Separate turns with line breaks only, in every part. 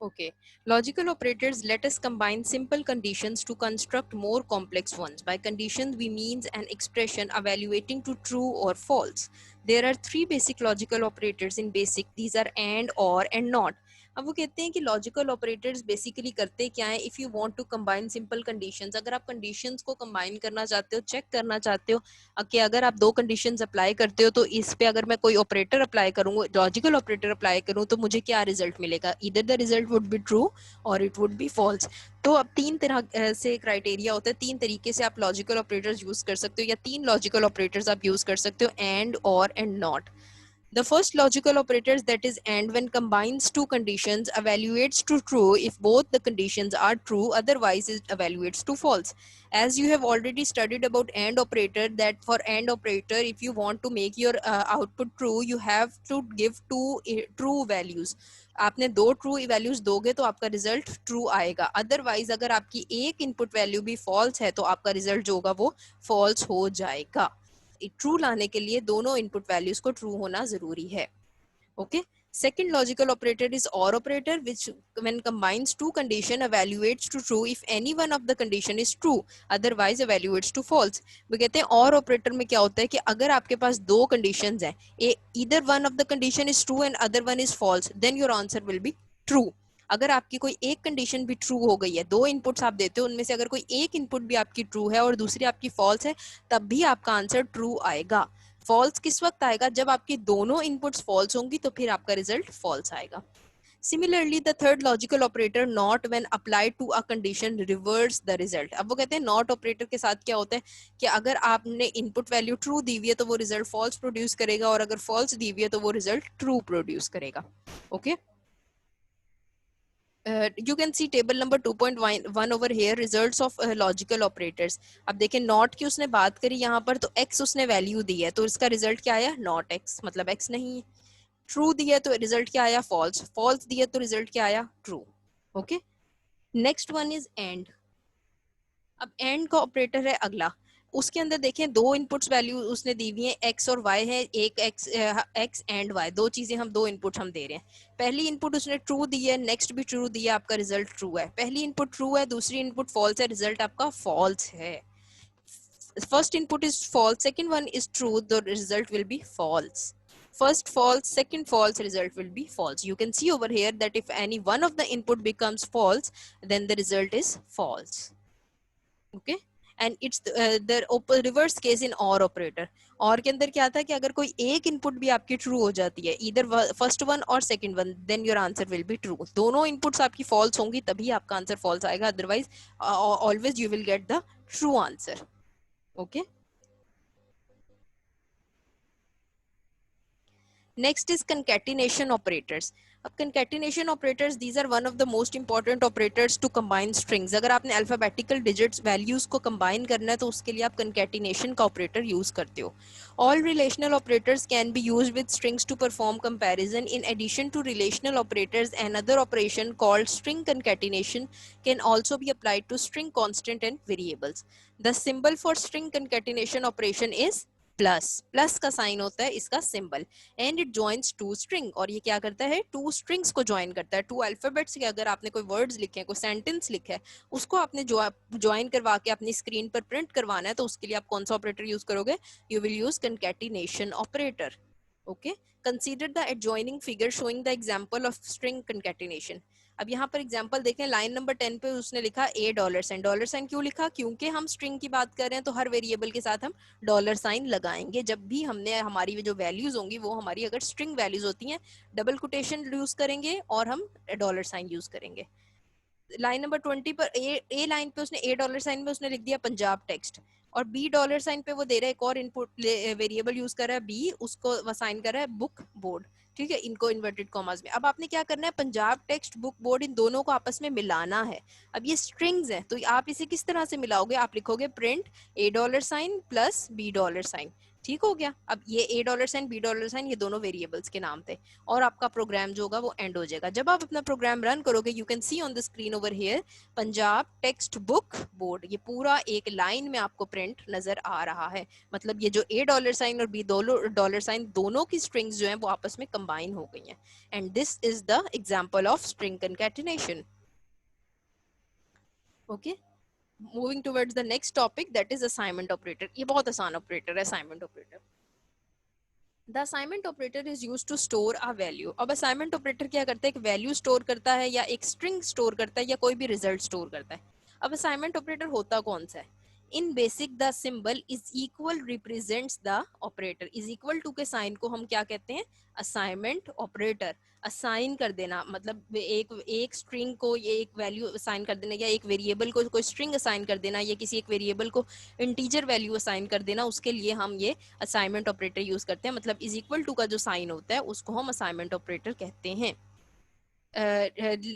Okay. Logical operators let us combine simple conditions to construct more complex ones. By conditions, we means an expression evaluating to true or false. There are three basic logical operators in BASIC. These are and, or, and not. अब वो कहते हैं कि logical operators basically करते क्या है, if you want to combine simple conditions, अगर आप कंडीशंस को कंबाइन करना चाहते हो, चेक करना चाहते हो कि अगर आप दो कंडीशंस अप्लाई करते हो तो इस पे अगर मैं कोई ऑपरेटर अप्लाई करूँ, लॉजिकल ऑपरेटर अप्लाई करूँ, तो मुझे क्या रिजल्ट मिलेगा, इधर the result would be true और इट वुड बी फॉल्स। तो अब तीन तरह से क्राइटेरिया होता है, तीन तरीके से आप लॉजिकल ऑपरेटर्स यूज कर सकते हो, या तीन लॉजिकल ऑपरेटर्स आप यूज कर सकते हो, एंड, और, and not. The first logical operator, that is AND, when combines two conditions, evaluates to true if both the conditions are true, otherwise it evaluates to false. As you have already studied about AND operator, that for AND operator, if you want to make your output true, you have to give two true values. आपने दो true values दोगे तो आपका result true आएगा, otherwise अगर आपकी एक input value भी फॉल्स है तो आपका रिजल्ट जो होगा वो फॉल्स हो जाएगा। ट्रू लाने के लिए दोनों इनपुट वैल्यूज को ट्रू होना जरूरी है। Okay. Second logical operator is OR operator, which when combines two condition evaluates to true if any one of the condition is true, otherwise evaluates to false. वो कहते हैं OR operator में क्या होता है कि अगर आपके पास दो conditions हैं, either one of the condition is true and other one is false, then your answer will be true. अगर आपकी कोई एक कंडीशन भी ट्रू हो गई है, दो इनपुट्स आप देते हो, उनमें से अगर कोई एक इनपुट भी आपकी ट्रू है और दूसरी आपकी फॉल्स है, तब भी आपका आंसर ट्रू आएगा। फॉल्स किस वक्त आएगा, जब आपकी दोनों इनपुट्स फॉल्स होंगी, तो फिर आपका रिजल्ट फॉल्स आएगा। Similarly, the third logical operator not, when applied to a condition, reverse the result. अब वो कहते हैं नॉट ऑपरेटर के साथ क्या होता है कि अगर आपने इनपुट वैल्यू ट्रू दी हुई है तो वो रिजल्ट फॉल्स प्रोड्यूस करेगा, और अगर फॉल्स दी हुई है तो वो रिजल्ट ट्रू प्रोड्यूस करेगा। Okay. You can see table number 2.1 over here, results of logical operators. अब देखें नॉट की उसने बात करी यहाँ पर, तो x उसने वैल्यू दी है, तो इसका रिजल्ट क्या आया, नॉट x, मतलब x नहीं है। ट्रू दिया तो रिजल्ट क्या आया, फॉल्स। फॉल्स दिया तो रिजल्ट क्या आया, true. Okay. Next one is and. अब एंड का ऑपरेटर है अगला, उसके अंदर देखें दो इनपुट्स वैल्यू उसने दी हुई है, x और y है, एक x एंड y, दो चीजें हम दो इनपुट हम दे रहे हैं। पहली इनपुट उसने ट्रू दी है, नेक्स्ट भी ट्रू दिया, आपका रिजल्ट ट्रू है। पहली इनपुट ट्रू है, दूसरी इनपुट फॉल्स है, रिजल्ट आपका फॉल्स है। First input is false, second one is true, the result will be false. First false, second false, result will be false. You can see over here that if any one of the input becomes false, then the result is false. Okay. And it's the reverse case in OR operator. OR के अंदर क्या था कि अगर कोई एक input भी आपकी ट्रू हो जाती है, either फर्स्ट वन और second one, then your answer will be true. दोनों इनपुट्स आपकी फॉल्स होंगी तभी आपका आंसर फॉल्स आएगा, otherwise always you will get the true answer. Okay. Next is concatenation operators. अब concatenation operators, these are one of the most important operators to combine strings. अगर आपने alphabetical digits values को combine करना है तो उसके लिए आप concatenation का operator use करते हो। All relational operators can be used with strings to perform comparison. In addition to relational operators, another operation called string concatenation can also be applied to string constant and variables. The symbol for string concatenation operation is plus. Plus का sign होता है इसका symbol, and it joins two string, और ये क्या करता है, two strings को ज्वाइन करता है। टू अल्फाबेट्स के अगर आपने कोई वर्ड्स लिखे हैं, कोई सेंटेंस लिखा है, उसको आपने ज्वाइन करवा के अपनी स्क्रीन पर प्रिंट करवाना है, तो उसके लिए आप कौन सा ऑपरेटर यूज करोगे, you will use concatenation operator. Okay. Consider the adjoining figure showing the example of string concatenation. अब यहाँ पर एग्जांपल देखें, लाइन नंबर 10 पे उसने लिखा $। डॉलर साइन क्यों लिखा, क्योंकि हम स्ट्रिंग की बात कर रहे हैं, तो हर वेरिएबल के साथ हम डॉलर साइन लगाएंगे। जब भी हमने हमारी जो वैल्यूज होंगी वो हमारी अगर स्ट्रिंग वैल्यूज होती हैं, डबल कोटेशन यूज करेंगे और हम डॉलर साइन यूज करेंगे। लाइन नंबर 20 पर ए लाइन पे उसने $। साइन में उसने लिख दिया पंजाब टेक्स्ट, और $। साइन पे वो दे रहा है एक और इनपुट वेरिएबल यूज कर रहा है बी, उसको असाइन कर रहा है बुक बोर्ड। ठीक है, इनको इन्वर्टेड कॉमास में। अब आपने क्या करना है, पंजाब टेक्स्ट बुक बोर्ड इन दोनों को आपस में मिलाना है। अब ये स्ट्रिंग्स हैं, तो आप इसे किस तरह से मिलाओगे, आप लिखोगे प्रिंट $। Sign plus $। साइन। ठीक हो गया। अब ये $, $, ये दोनों वेरिएबल्स के नाम थे और आपका प्रोग्राम जो होगा वो एंड हो जाएगा। जब आप अपना प्रोग्राम रन करोगे, you can see on the screen over here Punjab text book board, ये पूरा एक लाइन में आपको प्रिंट नजर आ रहा है। मतलब ये जो $, और $, दोनों की स्ट्रिंग्स जो हैं वो आपस में कंबाइन हो गई हैं। And this is the example of string concatenation. Okay, moving towards the next topic, that is assignment operator. ये बहुत आसान ऑपरेटर है, assignment operator. The assignment operator is use to store a value. अब assignment operator क्या करता है, एक value store करता है या एक स्ट्रिंग स्टोर करता है या कोई भी रिजल्ट स्टोर करता है। अब असाइनमेंट ऑपरेटर होता कौन सा है? In basic the symbol is equal represents the operator. Is equal to के साइन को हम क्या कहते हैं? Assignment operator. असाइन कर देना मतलब एक एक स्ट्रिंग को ये एक वैल्यू असाइन कर देना, या एक वेरिएबल को कोई स्ट्रिंग असाइन कर देना, या किसी एक वेरिएबल को इंटीजर वैल्यू असाइन कर देना, उसके लिए हम ये असाइनमेंट ऑपरेटर यूज करते हैं। मतलब इज इक्वल टू का जो साइन होता है उसको हम असाइनमेंट ऑपरेटर कहते हैं।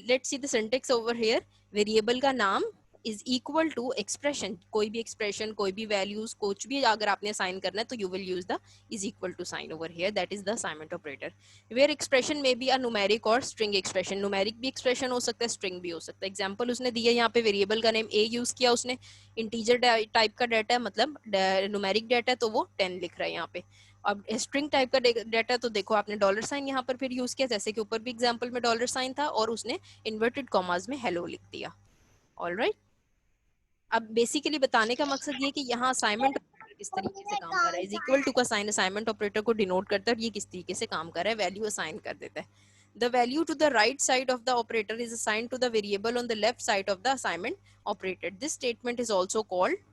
Let's see the syntax over here. Variable का नाम इज इक्वल टू एक्सप्रेशन, कोई भी एक्सप्रेशन, कोई भी वैल्यूज, कुछ भी अगर आपने असाइन करना है तो you will use the is equal to sign over here, that is the assignment operator. Where expression में बी अ न्यूमेरिक और स्ट्रिंग एक्सप्रेशन। न्यूमेरिक भी एक्सप्रेशन हो सकता है, स्ट्रिंग भी हो सकता है। एग्जांपल उसने दिया यहाँ पे, वेरिएबल का नेम ए यूज किया उसने, इंटीजर टाइप का डाटा है, मतलब न्यूमेरिक डाटा है तो वो 10 लिख रहा है यहाँ पे। अब स्ट्रिंग टाइप का डाटा तो देखो आपने $साइन यहाँ पर फिर यूज किया, जैसे कि ऊपर भी एग्जांपल में $साइन था और उसने इन्वर्टेड कॉमास में हेलो लिख दिया। ऑलराइट, अब बेसिकली बताने का मकसद ये कि यहाँ असाइनमेंट ऑपरेटर किस तरीके से काम कर रहा है। इज इक्वल टू का साइन असाइनमेंट ऑपरेटर को डिनोट करता है और ये किस तरीके से काम कर रहा है, वैल्यू असाइन कर देता है। The value to the right side of the operator is assigned to the variable on the left side of the assignment operator. This statement is also called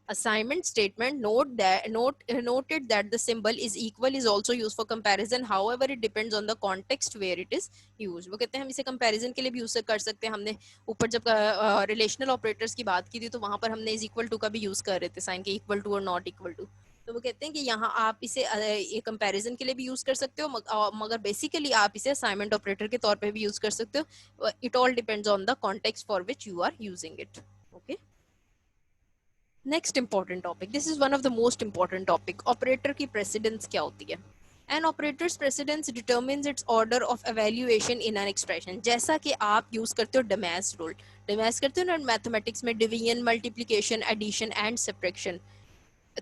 assignment statement. Noted that the symbol is equal is also used for comparison. However, it depends on the context where it is used. वो कहते हैं हम इसे comparison के लिए भी use कर सकते हैं। हमने ऊपर जब रिलेशनल ऑपरेटर्स की बात की थी तो वहां पर हमने इज इक्वल टू का भी यूज कर रहे थे, साइन के इक्वल टू और नॉट इक्वल टू। तो वो कहते हैं कि यहाँ आप इसे ये कंपैरिजन के लिए भी यूज कर सकते हो, मगर बेसिकली आप इसे असाइनमेंट ऑपरेटर के तौर पे भी यूज कर सकते हो। It all depends on the context for which you are using it. Okay, next important topic, this is one of the most important topic, operator की प्रेसिडेंस क्या होती है। An operators precedence determines its order of evaluation in an expression. जैसा कि आप use करते हो डमैस rule, डमैस करते हो ना मैथमेटिक्स में, division, multiplication, addition and subtraction.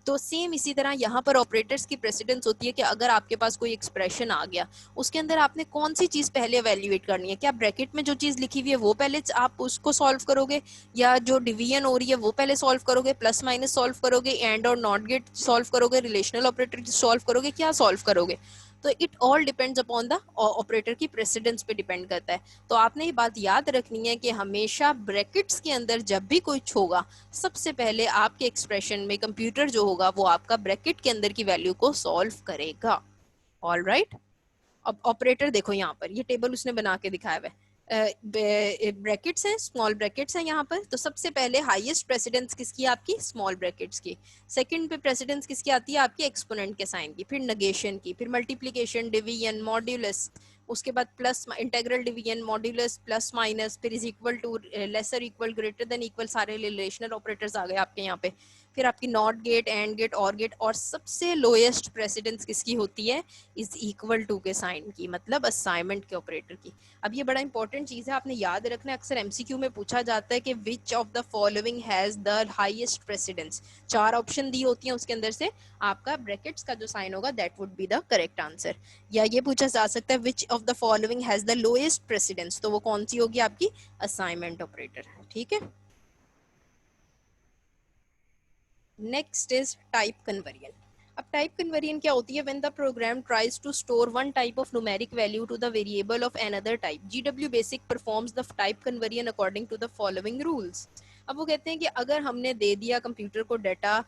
तो सेम इसी तरह यहाँ पर ऑपरेटर्स की प्रेसिडेंस होती है कि अगर आपके पास कोई एक्सप्रेशन आ गया, उसके अंदर आपने कौन सी चीज पहले एवेल्युएट करनी है। क्या ब्रैकेट में जो चीज लिखी हुई है वो पहले आप उसको सॉल्व करोगे, या जो डिवीजन हो रही है वो पहले सॉल्व करोगे, प्लस माइनस सॉल्व करोगे, एंड और नॉट गेट सॉल्व करोगे, रिलेशनल ऑपरेटर सॉल्व करोगे, क्या सॉल्व करोगे। तो it all depends upon the operator की प्रेसिडेंस पे डिपेंड करता है। तो आपने ये बात याद रखनी है कि हमेशा ब्रैकेट्स के अंदर जब भी कुछ होगा, सबसे पहले आपके एक्सप्रेशन में कंप्यूटर जो होगा वो आपका ब्रैकेट के अंदर की वैल्यू को सॉल्व करेगा। ऑल राइट, अब ऑपरेटर देखो यहाँ पर, ये टेबल उसने बना के दिखाया हुआ है। ब्रैकेट्स हैं, स्मॉल ब्रैकेट्स हैं यहाँ पर। तो सबसे पहले हाईएस्ट प्रेसिडेंस किसकी है? आपकी स्मॉल ब्रैकेट्स की। सेकंड पे प्रेसिडेंस किसकी आती है? आपकी एक्सपोनेंट के साइन की, फिर नेगेशन की, फिर मल्टीप्लिकेशन, डिवीजन, मॉड्यूलस, उसके बाद plus, integral, division, modulus, plus minus, फिर is equal to, lesser equal, greater than equal, सारे रिलेशनल ऑपरेटर्स आ गए आपके यहाँ पे। फिर आपकी not gate, and gate, or gate, और सबसे लोएस्ट प्रेसिडेंस किसकी होती है? इज इक्वल टू के साइन की, मतलब असाइनमेंट के ऑपरेटर की। अब ये बड़ा इंपॉर्टेंट चीज है, आपने याद रखना है। अक्सर एमसीक्यू में पूछा जाता है कि which of the following has the highest precedence. 4 option दी होती हैं, उसके अंदर से आपका ब्रैकेट्स का जो साइन होगा that would be the correct answer. या ये पूछा जा सकता है विच of the following has the lowest precedence, तो वो कौन सी होगी? आपकी असाइनमेंट ऑपरेटर। ठीक है, नेक्स्ट इज टाइप कन्वर्जन। अब टाइप कन्वर्जन क्या होती है? When the program tries to store one type of numeric value to the variable of another type, GW basic performs the type conversion according to the following rules. अब वो कहते हैं कि अगर हमने दे दिया कंप्यूटर को डाटा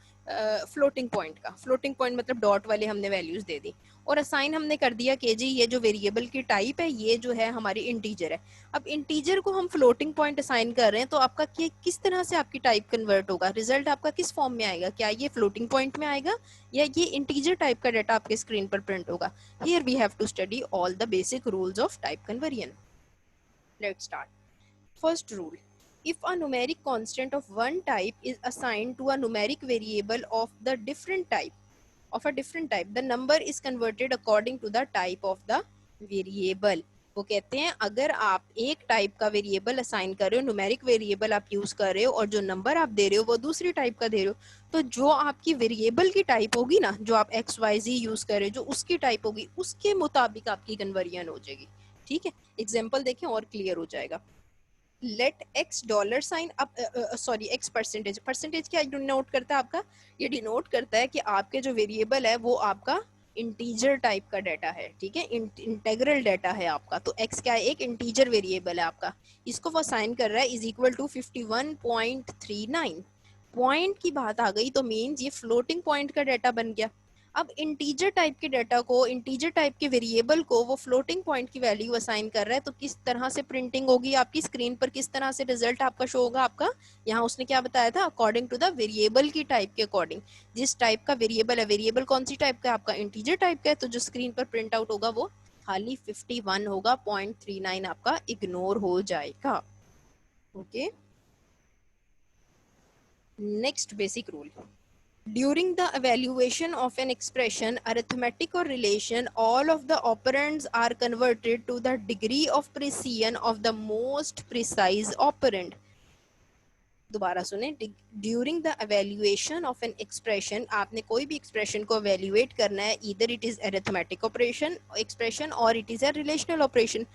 फ्लोटिंग पॉइंट का, फ्लोटिंग पॉइंट मतलब डॉट वाले हमने वैल्यूज दे दी, और असाइन हमने कर दिया कि जी ये जो वेरिएबल की टाइप है ये जो है हमारी इंटीजर है। अब इंटीजर को हम फ्लोटिंग पॉइंट असाइन कर रहे हैं, तो आपका किस तरह से आपकी टाइप कन्वर्ट होगा, रिजल्ट आपका किस फॉर्म में आएगा? क्या ये फ्लोटिंग पॉइंट में आएगा या ये इंटीजर टाइप का डाटा आपके स्क्रीन पर प्रिंट होगा? Here we have to study all the basic rules of type conversion. Let's start. First rule, if a numeric constant of one type is assigned to a numeric variable of the different type of a different type, the number is converted according to the type of the variable. वो कहते हैं अगर आप एक type का variable assign कर रहे हो, न्यूमेरिक वेरिएबल आप यूज कर रहे हो और जो नंबर आप दे रहे हो वो दूसरी टाइप का दे रहे हो, तो जो आपकी वेरिएबल की टाइप होगी ना, जो आप एक्स वाई जी यूज कर रहे हो, जो उसकी टाइप होगी उसके मुताबिक आपकी कन्वर्जन हो जाएगी. ठीक है, एग्जाम्पल देखें और क्लियर हो जाएगा. लेट एक्स डॉलर साइन अब सॉरी एक्स परसेंटेज, परसेंटेज क्या डिनोट करता है आपका, ये डिनोट करता है कि आपके जो वेरिएबल है वो आपका इंटीजर टाइप का डाटा है. ठीक है, इंटेग्रल डाटा है आपका, तो एक्स क्या है, एक इंटीजर वेरिएबल है आपका. इसको वो साइन कर रहा है इज इक्वल टू 51.39. पॉइंट की बात आ गई तो मीन्स ये फ्लोटिंग पॉइंट का डाटा बन गया. अब इंटीजर टाइप के डाटा को, इंटीजर टाइप के वेरिएबल को वो फ्लोटिंग पॉइंट की वैल्यू असाइन कर रहा है, तो किस तरह से प्रिंटिंग होगी आपकी स्क्रीन पर, किस तरह से रिजल्ट आपका शो होगा आपका. यहाँ उसने क्या बताया था, अकॉर्डिंग टू द वेरिएबल की टाइप के अकॉर्डिंग. जिस टाइप का वेरिएबल है, वेरिएबल कौन सी टाइप का है आपका, इंटीजर टाइप का है, तो जो स्क्रीन पर प्रिंट आउट होगा वो खाली 51 होगा, 0.39 आपका इग्नोर हो जाएगा. Okay, next basic rule. During the evaluation of an expression, arithmetic or relation, all of the operands are converted to the degree of precision of the most precise operand. दोबारा सुने, during the evaluation of an expression, आपने कोई भी expression को evaluate करना है, either it is arithmetic operation expression or it is a relational operation.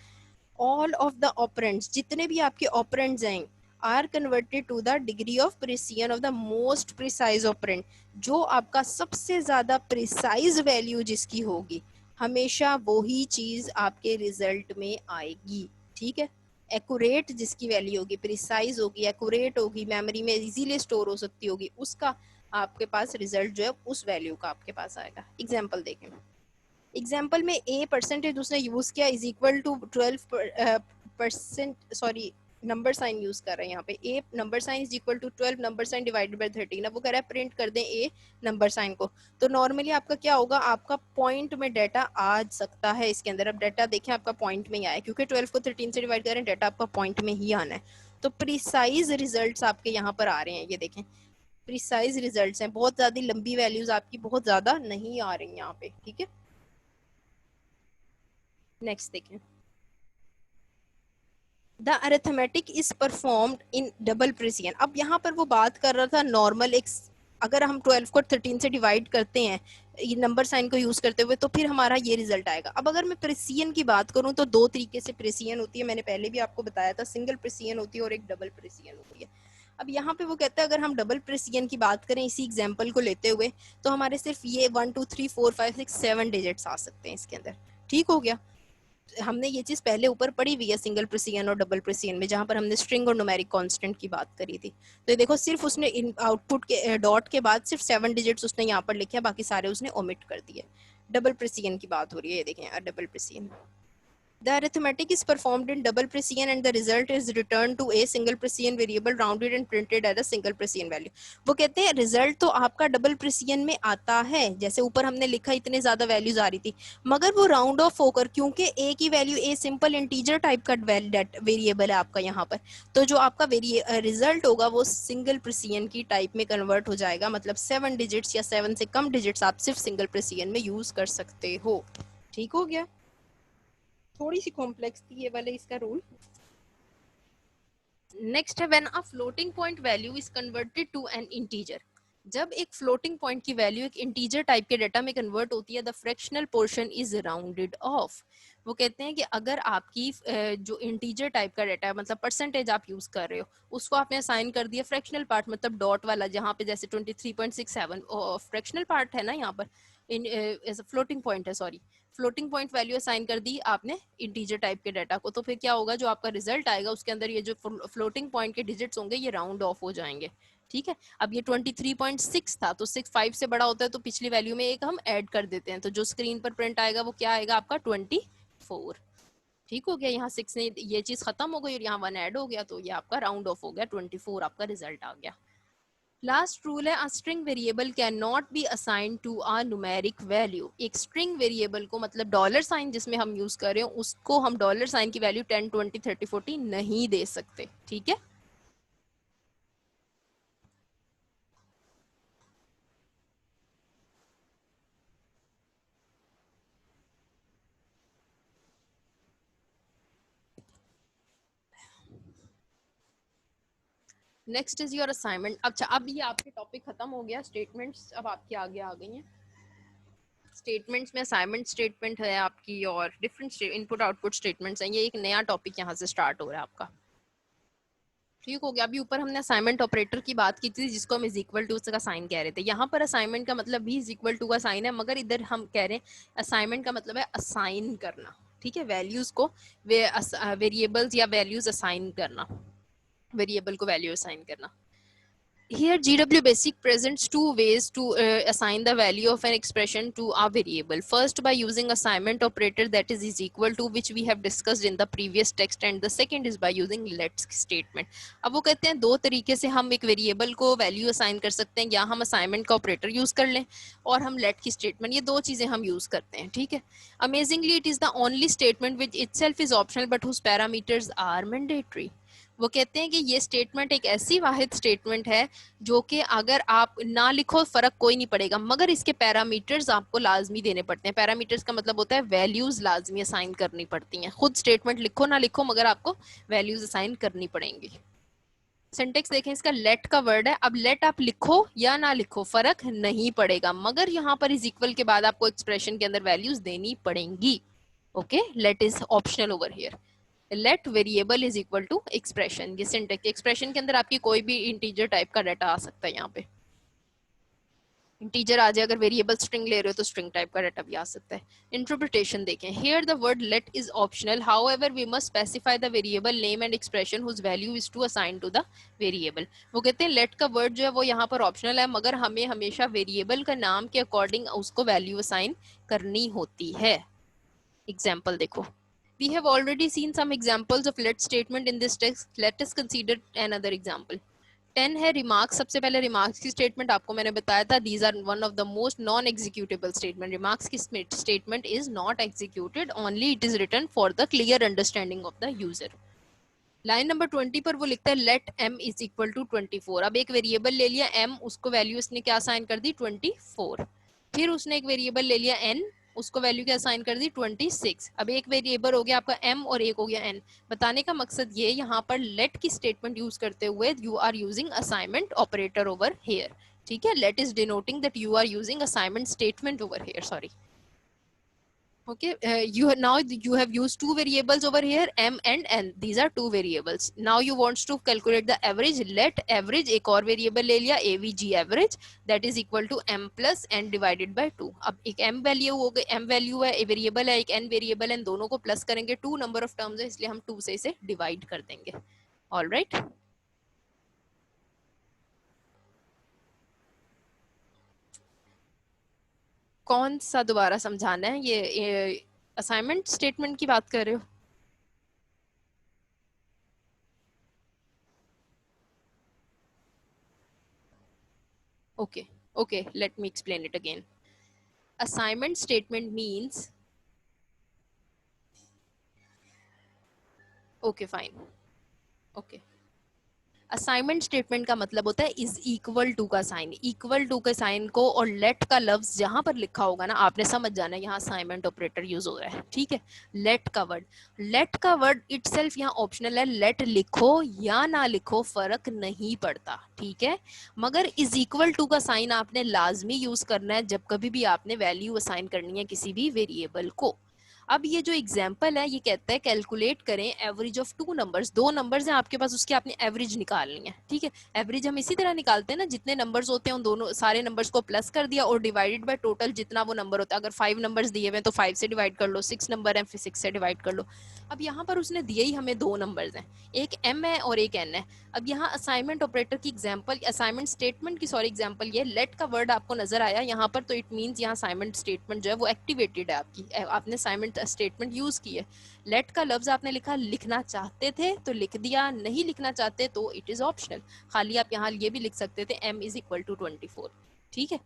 All of the operands, जितने भी आपके ऑपरेंड्स हैं, are converted to the degree of precision of the most precise operand. जो आपका सबसे ज्यादा प्रिसाइज वैल्यू जिसकी होगी, हमेशा वही चीज आपके रिजल्ट में आएगी. ठीक है, एक्यूरेट जिसकी वैल्यू होगी, प्रिसाइज होगी, एक्यूरेट होगी, मेमोरी में इजीली स्टोर हो सकती होगी, उसका आपके पास रिजल्ट जो है उस वैल्यू का आपके पास आएगा. एग्जाम्पल देखें. एग्जाम्पल में ए परसेंटेज उसने यूज किया is equal to 12% sorry number sign use कर रहे हैं यहाँ पे. A number sign is equal to 12 number sign divided by 13. अब वो कह रहा है प्रिंट कर दें ए नंबर साइन को, तो नॉर्मली आपका क्या होगा, आपका पॉइंट में डाटा आ सकता है इसके अंदर. अब डाटा देखें आपका पॉइंट में ही आया, क्योंकि 12 को 13 से डिवाइड कर रहे हैं, डाटा आपका पॉइंट में ही आना है. तो प्रिसाइज रिजल्ट्स आपके यहाँ पर आ रहे हैं, ये देखें प्रिसाइज रिजल्ट्स हैं, बहुत ज्यादा लंबी वैल्यूज आपकी बहुत ज्यादा नहीं आ रही यहाँ पे. ठीक है, नेक्स्ट देखें. The arithmetic is performed in double precision. अब यहाँ पर वो बात कर रहा था नॉर्मल एक, अगर हम 12 को 13 से डिवाइड करते हैं ये नंबर साइन को यूज करते हुए, तो फिर हमारा ये रिजल्ट आएगा. अब अगर मैं प्रिसिजन की बात करूं तो दो तरीके से प्रिसिजन होती है, मैंने पहले भी आपको बताया था, सिंगल प्रिसिजन होती है और एक डबल प्रिसिजन होती है. अब यहाँ पे वो कहता है अगर हम डबल प्रिसिजन की बात करें इसी एग्जाम्पल को लेते हुए, तो हमारे सिर्फ ये 1 2 3 4 5 6 7 डिजिट्स आ सकते हैं इसके अंदर. ठीक हो गया, हमने ये चीज पहले ऊपर पढ़ी हुई है सिंगल प्रिसिजन और डबल प्रिसिजन में, जहां पर हमने स्ट्रिंग और न्यूमेरिक कांस्टेंट की बात करी थी. तो ये देखो सिर्फ उसने आउटपुट के डॉट के बाद सिर्फ 7 डिजिट्स उसने यहाँ पर लिखे, बाकी सारे उसने ओमिट कर दिए. डबल प्रिसिजन की बात हो रही है, ये देखें double precision. The arithmetic is performed in double precision and the result is returned to a single precision variable rounded and printed as a single precision value. वो कहते हैं रिजल्ट तो आपका डबल प्रिसिजन में आता है, जैसे ऊपर हमने लिखा इतने ज्यादा वैल्यूज आ रही थी, मगर वो राउंड ऑफ होकर, क्योंकि ए की value a simple integer type का वेरिएबल है आपका यहाँ पर, तो जो आपका रिजल्ट होगा वो सिंगल प्रिसिजन की टाइप में कन्वर्ट हो जाएगा. मतलब 7 डिजिट्स या 7 से कम डिजिट्स आप सिर्फ सिंगल प्रिसिजन में यूज कर सकते हो. ठीक हो गया, थोड़ी सी कॉम्प्लेक्स थी ये वाले इसका रूल. नेक्स्ट है when a floating point value is converted to an integer. जब एक फ्लोटिंग पॉइंट की वैल्यू एक इंटीजर टाइप के डाटा में कन्वर्ट होती है, the fractional portion is rounded off. वो कहते हैं कि अगर आपकी जो इंटीजर टाइप का डाटा है, मतलब परसेंटेज आप यूज कर रहे हो, उसको आपने असाइन कर दिया फ्रैक्शनल पार्ट, मतलब डॉट वाला, जहाँ पे जैसे 23.67 फ्रैक्शनल पार्ट है ना, यहाँ पर इन फ्लोटिंग पॉइंट है, sorry floating point value assign कर दी आपने इंटीजर टाइप के डाटा को, तो फिर क्या होगा, जो आपका रिजल्ट आएगा उसके अंदर ये जो फ्लोटिंग पॉइंट के डिजिट्स होंगे ये राउंड ऑफ हो जाएंगे. ठीक है, अब ये 23.6 था, तो 6 5 से बड़ा होता है तो पिछली वैल्यू में एक हम ऐड कर देते हैं, तो जो स्क्रीन पर प्रिंट आएगा वो क्या आएगा आपका 24. ठीक हो गया, यहाँ 6 ने ये चीज खत्म हो गई और यहाँ 1 ऐड हो गया, तो ये आपका राउंड ऑफ हो गया, 24 आपका रिजल्ट आ गया. लास्ट रूल है, string variable can not be assign to a numeric value. एक स्ट्रिंग वेरिएबल को, मतलब डॉलर साइन जिसमें हम यूज कर रहे हो, उसको हम डॉलर साइन की वैल्यू 10 20 30 40 नहीं दे सकते. ठीक है, नेक्स्ट इज योर असाइनमेंट। अच्छा, अब ये आपके टॉपिक खत्म हो गया, स्टेटमेंट्स अब आपके आगे आ गई हैं। स्टेटमेंट्स में असाइनमेंट स्टेटमेंट है आपकी और डिफरेंट इनपुट आउटपुट स्टेटमेंट्स हैं। ये एक नया टॉपिक यहाँ से स्टार्ट हो रहा है आपका। ठीक हो गया। अभी ऊपर हमने असाइनमेंट ऑपरेटर की बात की थी जिसको हम इज इक्वल टू का साइन कह रहे थे। यहाँ पर असाइनमेंट का मतलब भी इज इक्वल टू का साइन है, मगर इधर हम कह रहे हैं असाइनमेंट का मतलब है असाइन करना। ठीक है, वैल्यूज को वेरिएबल्स या वैल्यूज असाइन करना, वेरिएबल को वैल्यू असाइन करना। Here GW Basic presents two ways to assign the value of an expression to a variable. First, by using assignment operator, that is equal to, which we have discussed in the previous text, and the second is by using let statement. अब वो कहते हैं दो तरीके से हम एक variable को वैल्यू असाइन कर सकते हैं, या हम असाइनमेंट का ऑपरेटर यूज कर लें और हम लेट की स्टेटमेंट, ये दो चीजें हम यूज करते हैं। ठीक है, amazingly it is the only statement which itself is optional but whose parameters are mandatory. वो कहते हैं कि ये स्टेटमेंट एक ऐसी वाहिद स्टेटमेंट है जो कि अगर आप ना लिखो फर्क कोई नहीं पड़ेगा, मगर इसके पैरामीटर्स आपको लाजमी देने पड़ते हैं। पैरामीटर्स का मतलब होता है वैल्यूज लाजमी असाइन करनी पड़ती हैं। खुद स्टेटमेंट लिखो ना लिखो मगर आपको वैल्यूज असाइन करनी पड़ेंगी। सिंटेक्स देखें इसका, लेट का वर्ड है। अब लेट आप लिखो या ना लिखो फर्क नहीं पड़ेगा, मगर यहाँ पर इज इक्वल के बाद आपको एक्सप्रेशन के अंदर वैल्यूज देनी पड़ेंगी। Okay, let is optional over here. Let variable is equal to expression. ये सिंटेक्स, एक्सप्रेशन के अंदर आपकी कोई भी इंटीजर टाइप का डाटा आ सकता है। यहाँ पे इंटीजर आ जाए, अगर वेरिएबल स्ट्रिंग ले रहे हो तो स्ट्रिंग टाइप का डाटा भी आ सकता है। इंटरप्रिटेशन देखें, here the word let is optional, however we must specify the variable name and expression whose value is to assign to the variable. वो कहते हैं लेट का वर्ड जो है वो यहाँ पर ऑप्शनल है, मगर हमें हमेशा वेरिएबल का नाम के अकॉर्डिंग उसको वैल्यू असाइन करनी होती है। एग्जाम्पल देखो, we have already seen some examples of let statement in this text. Let us consider another example. 10 है remarks। सबसे पहले remarks की statement आपको मैंने बताया था, these are one of the most non executable statement. remarks की statement is not executed, only it is written for the clear understanding of the user. Line number 20 पर वो लिखता है let m is equal to 24। अब एक variable ले लिया m, उसको वैल्यू उसने क्या असाइन कर दी 24। फिर उसने एक वेरिएबल ले लिया n, उसको वैल्यू क्या असाइन कर दी 26। अब एक वेरिएबल हो गया आपका m और एक हो गया n। बताने का मकसद ये, यहाँ पर लेट की स्टेटमेंट यूज करते हुए you are using assignment operator over here. ठीक है, let is denoting that you are using assignment statement over here, sorry. Okay, now you have used two variables over here, m and n. These are two variables. Now you wants to calculate the average. Let average एक और variable ले लिया avg average, that is equal to m plus n divided by 2. अब एक m value हो गई, m value है, a variable है, एक n variable है, दोनों को plus करेंगे, 2 number of terms है इसलिए हम 2 से इसे divide कर देंगे। All right. कौन सा दोबारा समझाना है? ये असाइनमेंट स्टेटमेंट की बात कर रहे हो? Okay, let me explain it again. Assignment statement means, okay fine, okay, assignment statement का मतलब होता है इज इक्वल टू का साइन। इक्वल टू के साइन को और लेट का लफ्ज जहां पर लिखा होगा ना, आपने समझ जाना है यहाँ असाइनमेंट ऑपरेटर यूज हो रहा है। ठीक है, लेट का वर्ड इटसेल्फ यहाँ ऑप्शनल है। लेट लिखो या ना लिखो फर्क नहीं पड़ता। ठीक है, मगर इज इक्वल टू का साइन आपने लाजमी यूज करना है जब कभी भी आपने वैल्यू असाइन करनी है किसी भी वेरिएबल को। अब ये जो एग्जाम्पल है ये कहता है कैलकुलेट करें एवरेज ऑफ टू नंबर्स। दो नंबर्स हैं आपके पास, उसकी आपने एवरेज निकालनी है। ठीक है, एवरेज हम इसी तरह निकालते हैं ना, जितने नंबर्स होते हैं उन दोनों सारे नंबर्स को प्लस कर दिया और डिवाइडेड बाय टोटल जितना वो नंबर होता है। अगर 5 नंबर्स दिए हुए हैं तो 5 से डिवाइड कर लो, 6 नंबर है फिर 6 से डिवाइड कर लो। अब यहाँ पर उसने दिए ही हमें दो नंबर्स हैं, एक m है और एक n है। अब यहाँ असाइनमेंट ऑपरेटर की एग्जाम्पल, असाइनमेंट स्टेटमेंट की सॉरी एग्जाम्पल, ये लेट का वर्ड आपको नजर आया यहाँ पर, तो इट मीन्स यहाँ असाइनमेंट स्टेटमेंट जो है वो एक्टिवेटेड है आपकी, आपने असाइनमेंट स्टेटमेंट यूज की है। लेट का लफ्ज आपने लिखा, लिखना चाहते थे तो लिख दिया, नहीं लिखना चाहते तो इट इज ऑप्शनल। खाली आप यहाँ ये भी लिख सकते थे m इज इक्वल टू 24। ठीक है,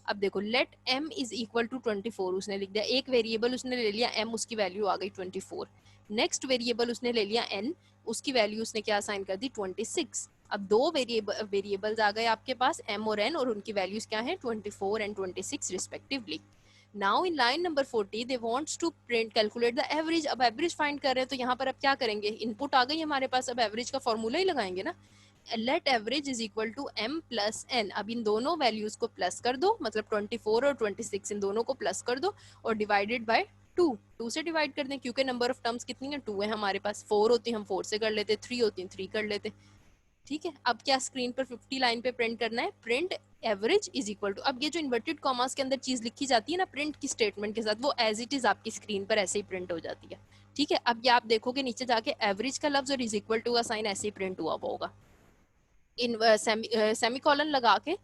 अब देखो let m is equal to 24 उसने लिख दिया। एक वेरिएबल उसने ले लिया m, उसकी वैल्यू आ गई 24। नेक्स्ट वेरिएबल उसने ले लिया n, उसकी वैल्यू उसने क्या असाइन कर दी 26। अब दो वेरिएबल्स आ गए आपके पास m और n, और उनकी वैल्यूज क्या है 24 and 26 respectively. Now in line number 40 they wants to print calculate the average. अब एवरेज फाइंड कर रहे हैं तो यहाँ पर अब क्या करेंगे, इनपुट आ गई हमारे पास, अब एवरेज का फॉर्मूला ही लगाएंगे ना। Let average is equal to m plus n। अब इन दोनों वैल्यूज को प्लस कर दो, मतलब 24 और 26 इन दोनों को प्लस कर दो और डिवाइडेड बाय 2 से डिवाइड कर दें, क्योंकि नंबर ऑफ टर्म्स कितनी है, 2 है हमारे पास। 4 होती है हम 4 से कर लेते, 3 होती है 3 कर लेते। ठीक है, अब क्या स्क्रीन पर 50 लाइन पे प्रिंट करना है, print average is equal to, अब ये जो इन्वर्टेड कॉमास के अंदर चीज लिखी जाती है ना प्रिंट की स्टेटमेंट के साथ, वो एज इट इज आपकी स्क्रीन पर ऐसे ही प्रिंट हो जाती है। ठीक है, अब ये आप देखोगे नीचे जाके एवरेज का लफ्ज और इज इक्वल टू का साइन ऐसे ही प्रिंट हुआ होगा। इन सेमी कॉलन लगा के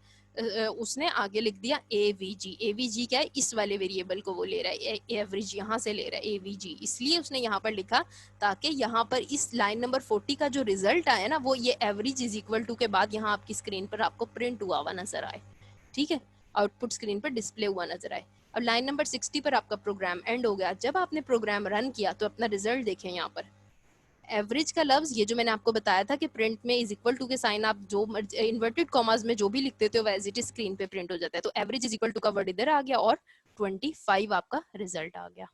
उसने आगे लिख दिया एवीजी। एवीजी क्या है, इस वाले वेरिएबल को वो ले रहा है, एवरेज यहाँ से ले रहा है एवीजी, इसलिए उसने यहाँ पर लिखा ताकि यहाँ पर इस लाइन नंबर 40 का जो रिजल्ट आया ना वो ये एवरेज इज इक्वल टू के बाद यहाँ आपकी स्क्रीन पर आपको प्रिंट हुआ हुआ नजर आए। ठीक है, आउटपुट स्क्रीन पर डिस्प्ले हुआ नजर आए। अब लाइन नंबर 60 पर आपका प्रोग्राम एंड हो गया। जब आपने प्रोग्राम रन किया तो अपना रिजल्ट देखें, यहाँ पर एवरेज का लफ्ज ये जो मैंने आपको बताया था कि प्रिंट में इज इक्वल टू के साइन आप जो इन्वर्टेड कॉमास में जो भी लिखते थे वो एज इट इज स्क्रीन पे प्रिंट हो जाता है। तो एवरेज इज इक्वल टू का वर्ड इधर आ गया और 25 आपका रिजल्ट आ गया।